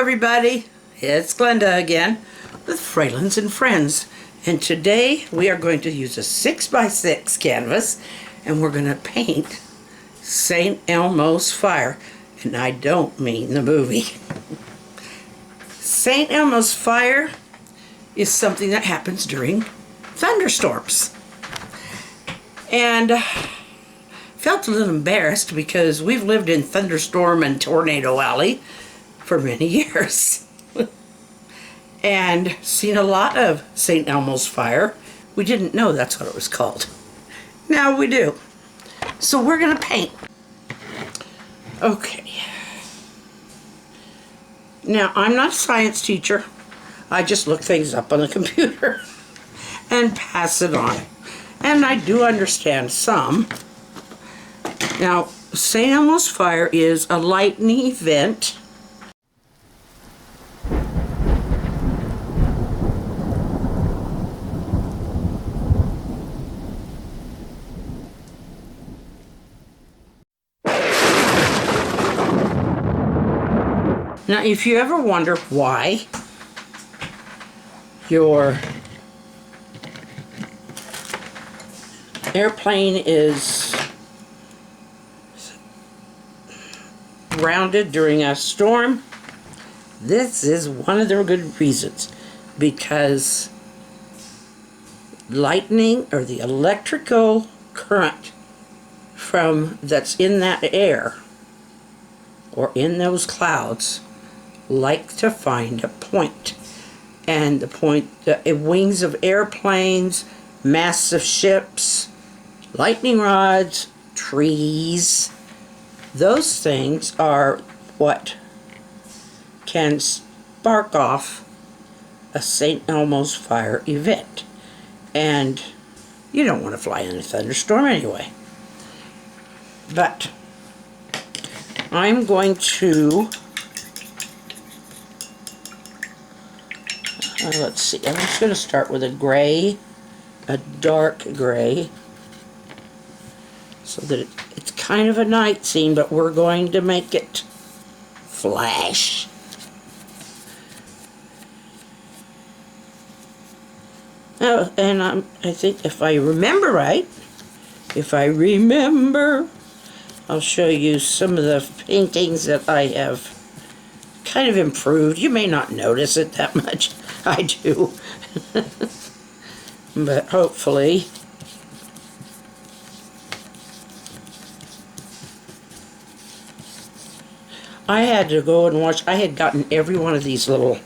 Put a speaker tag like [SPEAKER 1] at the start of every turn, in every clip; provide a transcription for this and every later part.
[SPEAKER 1] everybody, it's Glenda again with Fralins and Friends, and today we are going to use a 6x6 canvas and we're going to paint St. Elmo's fire, and I don't mean the movie. St. Elmo's fire is something that happens during thunderstorms, and felt a little embarrassed because we've lived in thunderstorm and tornado alley for many years and seen a lot of St. Elmo's fire. We didn't know that's what it was called. Now we do. So we're gonna paint. Okay. Now, I'm not a science teacher. I just look things up on the computer and pass it on. And I do understand some. Now, St. Elmo's fire is a lightning event. Now, if you ever wonder why your airplane is grounded during a storm, this is one of the good reasons. Because lightning, or the electrical current that's in that air or in those clouds, like to find a point. And the point, the wings of airplanes, massive ships, lightning rods, trees, those things are what can spark off a St. Elmo's fire event. And you don't want to fly in a thunderstorm anyway. But I'm going to, let's see, I'm just going to start with a gray, a dark gray, so that it's kind of a night scene, but we're going to make it flash. Oh, and I think if I remember right, I'll show you some of the paintings that I have kind of improved. You may not notice it that much. I do. But hopefully. I had to go and watch. I had gotten every one of these little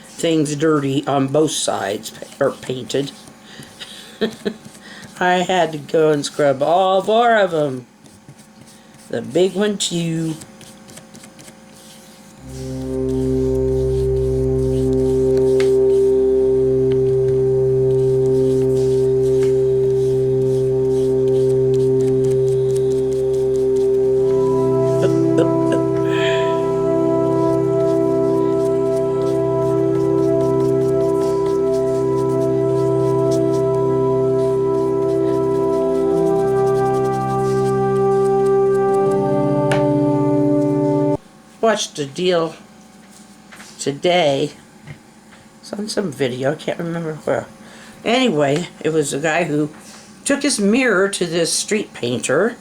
[SPEAKER 1] things dirty on both sides, or painted. I had to go and scrub all 4 of them. The big one too. Watched a deal today. It's on some video, I can't remember where. Anyway, it was a guy who took his mirror to this street painter.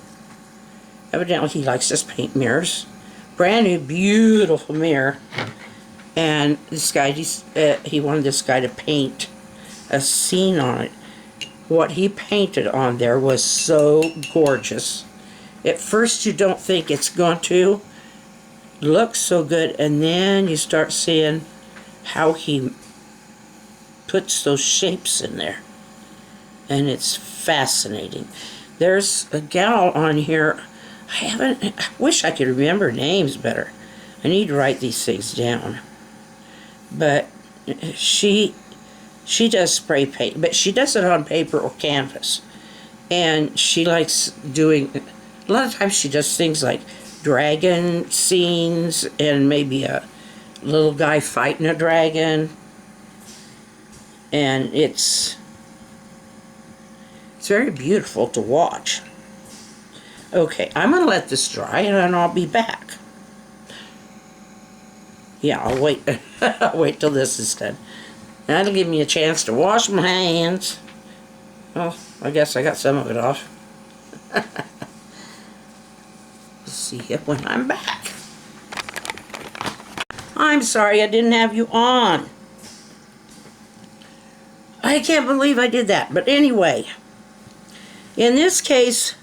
[SPEAKER 1] Evidently he likes to paint mirrors. Brand new, beautiful mirror. And this guy, he wanted this guy to paint a scene on it. What he painted on there was so gorgeous. At first you don't think it's going to looks so good, and then you start seeing how he puts those shapes in there, and it's fascinating. There's a gal on here, I wish I could remember names better. I need to write these things down. But she does spray paint, but she does it on paper or canvas, and she likes doing, a lot of times she does things like dragon scenes and maybe a little guy fighting a dragon, and it's very beautiful to watch. Okay, I'm going to let this dry and then I'll be back. Yeah, I'll wait. I'll wait till this is done. That'll give me a chance to wash my hands. Well, I guess I got some of it off. See it when I'm back. I'm sorry I didn't have you on. I can't believe I did that. But anyway, in this case,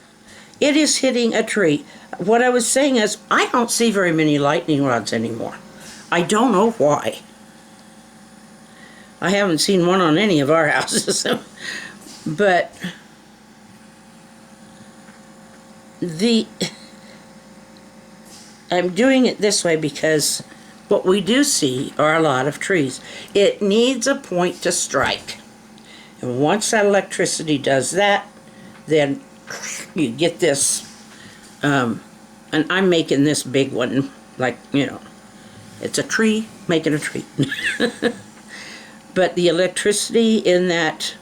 [SPEAKER 1] it is hitting a tree. What I was saying is, I don't see very many lightning rods anymore. I don't know why. I haven't seen one on any of our houses. But I'm doing it this way because what we do see are a lot of trees. It needs a point to strike. And once that electricity does that, then you get this, and I'm making this big one, like, you know, it's a tree making a tree. But the electricity in that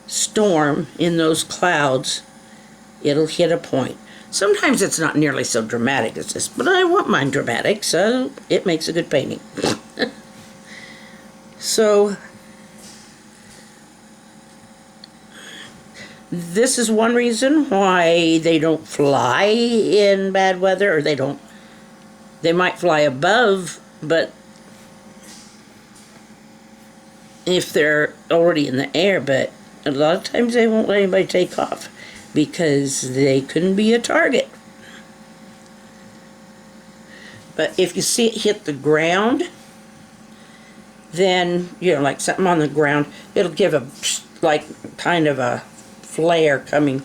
[SPEAKER 1] storm, in those clouds, it'll hit a point. Sometimes it's not nearly so dramatic as this, but I want mine dramatic, so it makes a good painting. So, this is one reason why they don't fly in bad weather, or they might fly above, but if they're already in the air, but a lot of times they won't let anybody take off because they couldn't be a target. But if you see it hit the ground, then, you know, like something on the ground, it'll give a, like, kind of a flare coming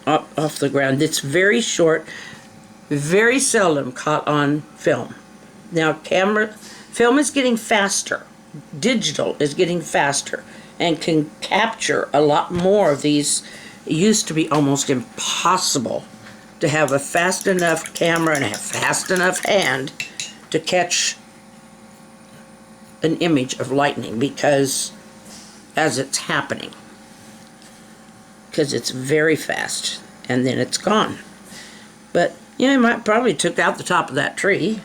[SPEAKER 1] up off the ground. It's very short, very seldom caught on film. Now, film is getting faster. Digital is getting faster and can capture a lot more of these. It used to be almost impossible to have a fast enough camera and a fast enough hand to catch an image of lightning because as it's happening, because it's very fast and then it's gone. But you know, it might probably took out the top of that tree.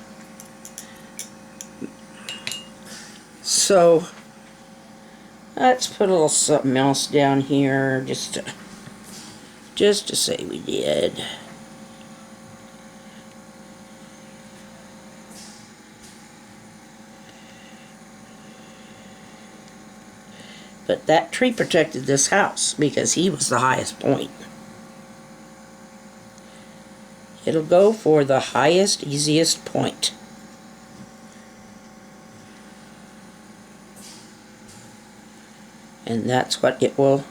[SPEAKER 1] So let's put a little something else down here just to say we did. But that tree protected this house because he was the highest point. It'll go for the highest, easiest point. And that's what it will.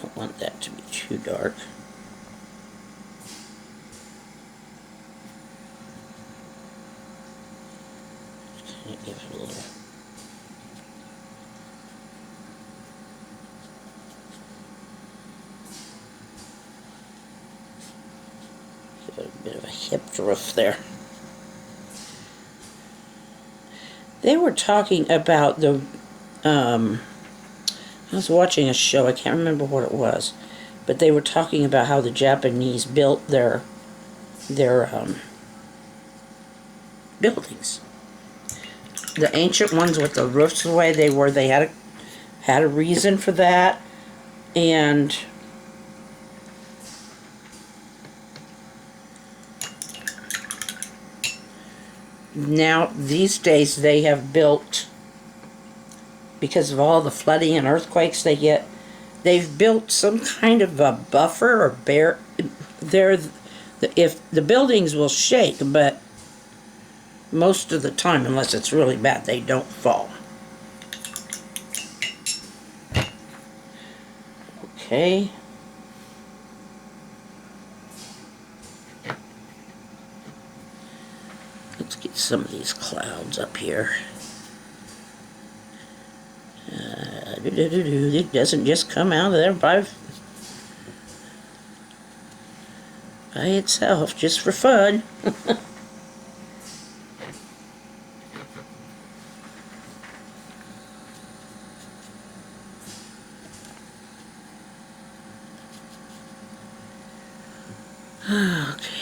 [SPEAKER 1] Don't want that to be too dark. Just kind of give it a little. Give it a bit of a hip roof there. They were talking about the I was watching a show, I can't remember what it was, but they were talking about how the Japanese built their buildings. The ancient ones with the roofs the way they were, they had a reason for that, and now these days they have built, because of all the flooding and earthquakes they get, they've built some kind of a buffer or if the buildings will shake, but most of the time, unless it's really bad, they don't fall. Okay. some of these clouds up here. It doesn't just come out of there by itself, just for fun. Okay.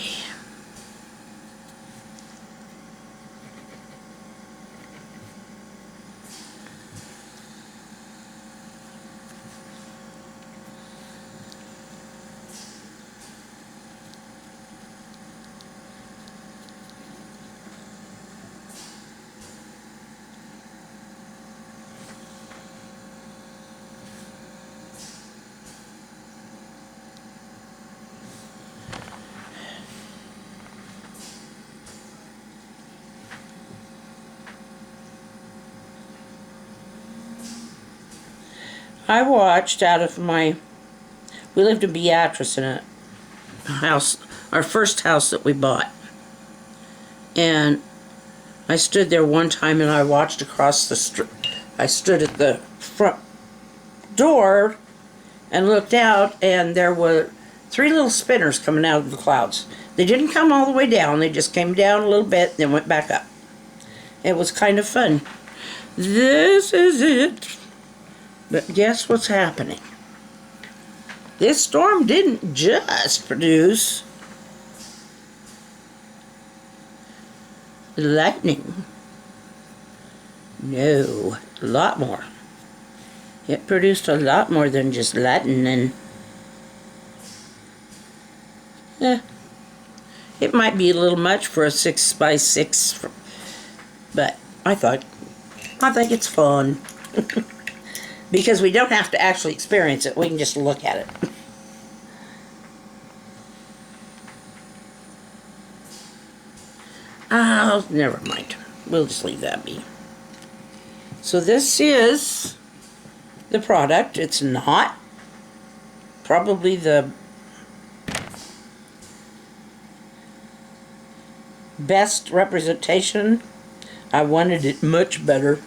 [SPEAKER 1] I watched out of we lived in Beatrice in a house, our first house that we bought. And I stood there one time and I watched across the street. I stood at the front door and looked out, and there were 3 little spinners coming out of the clouds. They didn't come all the way down, they just came down a little bit and then went back up. It was kind of fun. This is it. But guess what's happening? This storm didn't just produce lightning. No, a lot more. It produced a lot more than just lightning. It might be a little much for a 6x6, but I think it's fun. Because we don't have to actually experience it, we can just look at it. Oh, never mind. We'll just leave that be. So this is the product. It's not probably the best representation. I wanted it much better.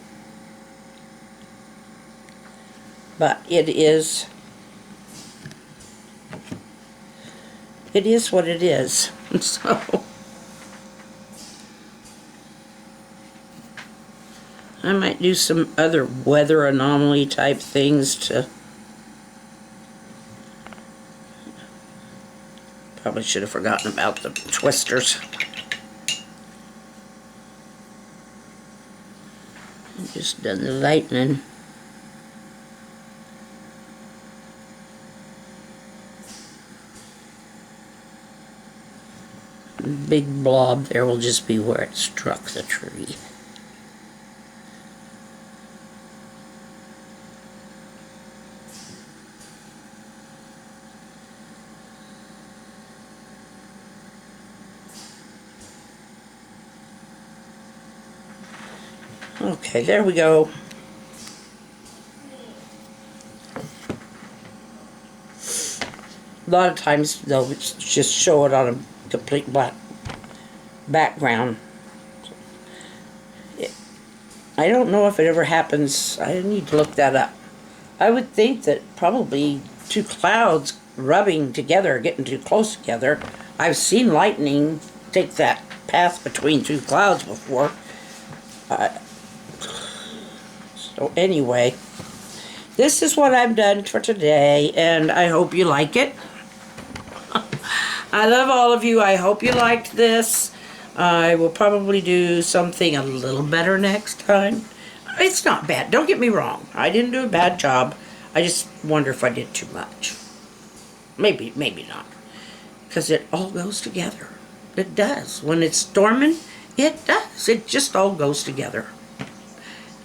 [SPEAKER 1] But it is what it is. So I might do some other weather anomaly type things to. Probably should have forgotten about the twisters. Just done the lightning. Big blob there will just be where it struck the tree. Okay, there we go. A lot of times they'll just show it on a complete black background. I don't know if it ever happens. I need to look that up. I would think that probably 2 clouds rubbing together, getting too close together. I've seen lightning take that path between 2 clouds before. So anyway, this is what I've done for today, and I hope you like it. I love all of you. I hope you liked this. I will probably do something a little better next time. It's not bad. Don't get me wrong. I didn't do a bad job. I just wonder if I did too much. Maybe not. Because it all goes together. It does. When it's storming, it does. It just all goes together.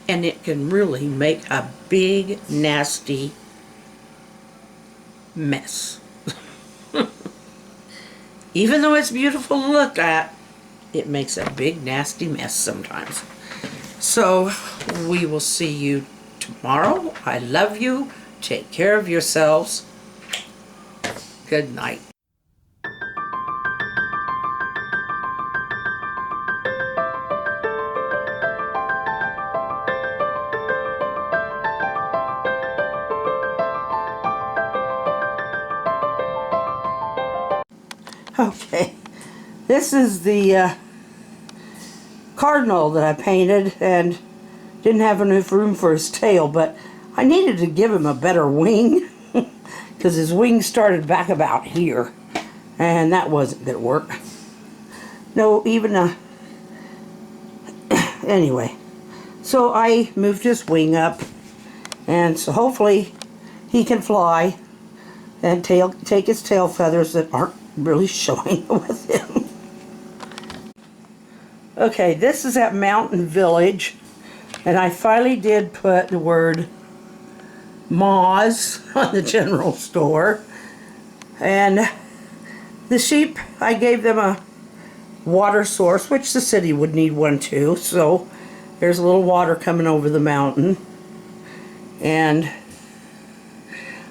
[SPEAKER 1] And it can really make a big, nasty mess. Even though it's beautiful to look at, it makes a big, nasty mess sometimes. So, we will see you tomorrow. I love you. Take care of yourselves. Good night. Okay, this is the cardinal that I painted and didn't have enough room for his tail, but I needed to give him a better wing because his wing started back about here and that wasn't going to work. No, even anyway, so I moved his wing up, and so hopefully he can fly and take his tail feathers that aren't really showing with him. Okay, this is at Mountain Village, and I finally did put the word Moz on the general store. And the sheep, I gave them a water source, which the city would need one too. So there's a little water coming over the mountain. And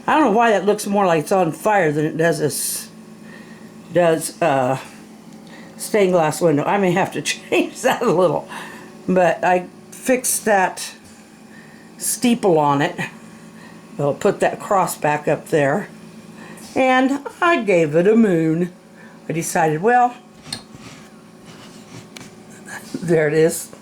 [SPEAKER 1] I don't know why that looks more like it's on fire than it does stained glass window. I may have to change that a little. But I fixed that steeple on it. I'll put that cross back up there. And I gave it a moon. I decided, well, there it is.